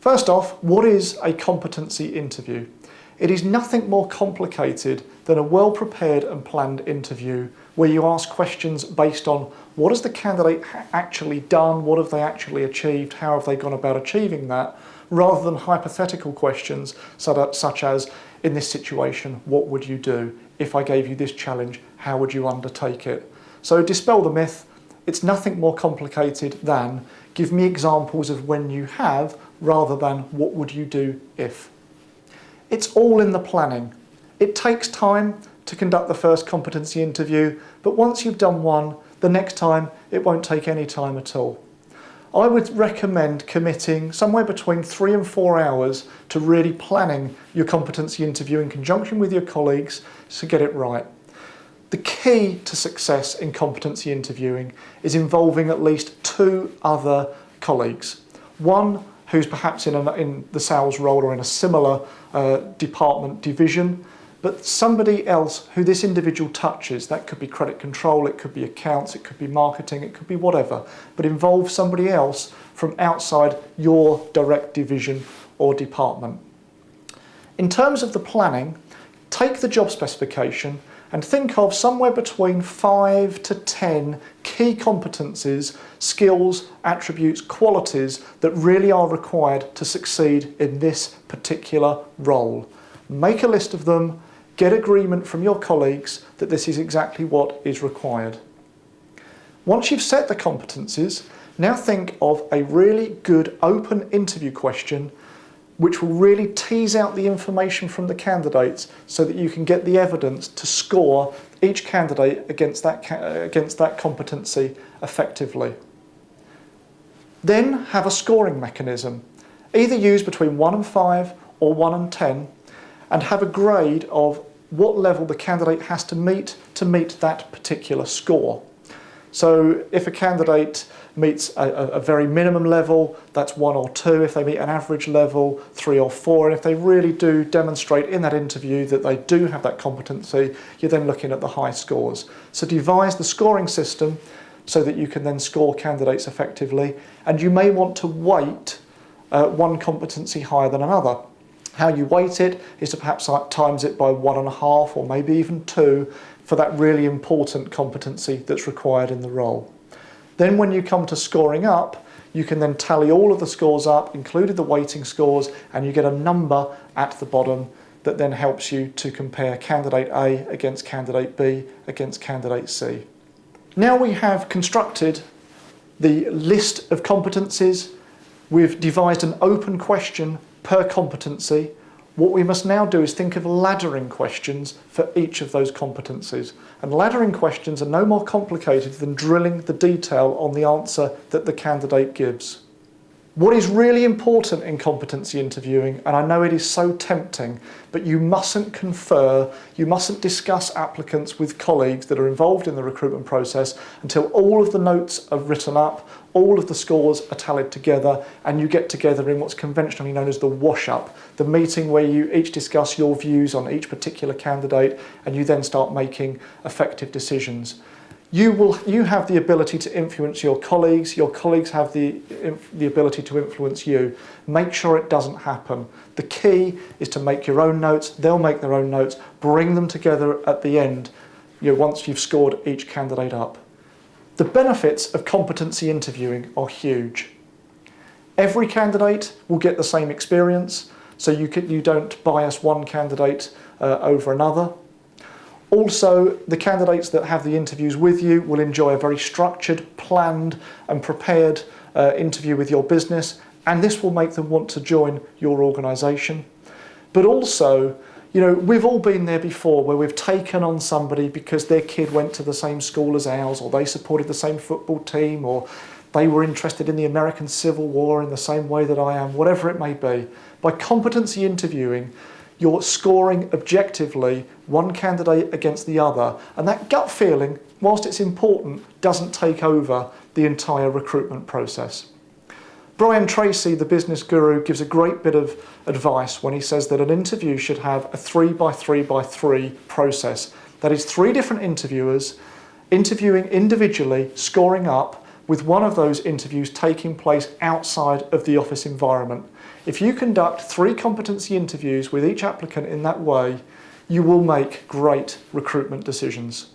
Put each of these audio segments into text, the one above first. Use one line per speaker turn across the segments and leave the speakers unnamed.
First off, what is a competency interview? It is nothing more complicated than a well-prepared and planned interview where you ask questions based on what has the candidate actually done, what have they actually achieved, how have they gone about achieving that, rather than hypothetical questions such as, in this situation, what would you do? If I gave you this challenge, how would you undertake it? So dispel the myth, it's nothing more complicated than give me examples of when you have, rather than what would you do if. It's all in the planning. It takes time to conduct the first competency interview, but once you've done one, the next time it won't take any time at all. I would recommend committing somewhere between 3 and 4 hours to really planning your competency interview in conjunction with your colleagues to get it right. The key to success in competency interviewing is involving at least 2 other colleagues. One who's perhaps in the sales role or in a similar department division, but somebody else who this individual touches. That could be credit control, it could be accounts, it could be marketing, it could be whatever, but involve somebody else from outside your direct division or department. In terms of the planning, take the job specification and think of somewhere between 5 to 10 key competencies, skills, attributes, qualities that really are required to succeed in this particular role. Make a list of them, get agreement from your colleagues that this is exactly what is required. Once you've set the competencies, now think of a really good open interview question which will really tease out the information from the candidates so that you can get the evidence to score each candidate against that competency effectively. Then have a scoring mechanism, either use between 1 and 5 or 1 and 10, and have a grade of what level the candidate has to meet that particular score. So if a candidate meets a very minimum level, that's 1 or 2. If they meet an average level, 3 or 4. And if they really do demonstrate in that interview that they do have that competency, you're then looking at the high scores. So devise the scoring system so that you can then score candidates effectively. And you may want to weight one competency higher than another. How you weight it is to perhaps times it by 1.5 or maybe even 2 for that really important competency that's required in the role. Then when you come to scoring up, you can then tally all of the scores up, including the weighting scores, and you get a number at the bottom that then helps you to compare candidate A against candidate B against candidate C. Now we have constructed the list of competencies, we've devised an open question per competency. What we must now do is think of laddering questions for each of those competencies. And laddering questions are no more complicated than drilling the detail on the answer that the candidate gives. What is really important in competency interviewing, and I know it is so tempting, but you mustn't confer, you mustn't discuss applicants with colleagues that are involved in the recruitment process until all of the notes are written up, all of the scores are tallied together, and you get together in what's conventionally known as the wash-up, the meeting where you each discuss your views on each particular candidate, and you then start making effective decisions. You have the ability to influence your colleagues have the ability to influence you. Make sure it doesn't happen. The key is to make your own notes, they'll make their own notes, bring them together at the end, once you've scored each candidate up. The benefits of competency interviewing are huge. Every candidate will get the same experience, so you don't bias one candidate over another. Also, the candidates that have the interviews with you will enjoy a very structured, planned and prepared interview with your business, and this will make them want to join your organisation. But also, we've all been there before where we've taken on somebody because their kid went to the same school as ours, or they supported the same football team, or they were interested in the American Civil War in the same way that I am, whatever it may be. By competency interviewing, you're scoring objectively one candidate against the other, and that gut feeling, whilst it's important, doesn't take over the entire recruitment process. Brian Tracy, the business guru, gives a great bit of advice when he says that an interview should have a 3x3x3 process. That is 3 different interviewers interviewing individually, scoring up, with one of those interviews taking place outside of the office environment. If you conduct 3 competency interviews with each applicant in that way, you will make great recruitment decisions.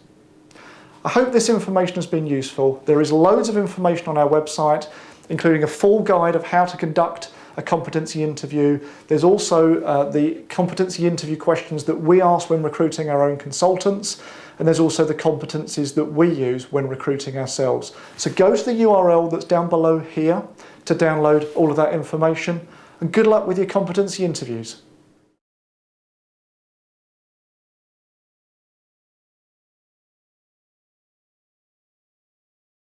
I hope this information has been useful. There is loads of information on our website, including a full guide of how to conduct a competency interview. There's also the competency interview questions that we ask when recruiting our own consultants, and there's also the competencies that we use when recruiting ourselves. So go to the URL that's down below here to download all of that information, and good luck with your competency interviews.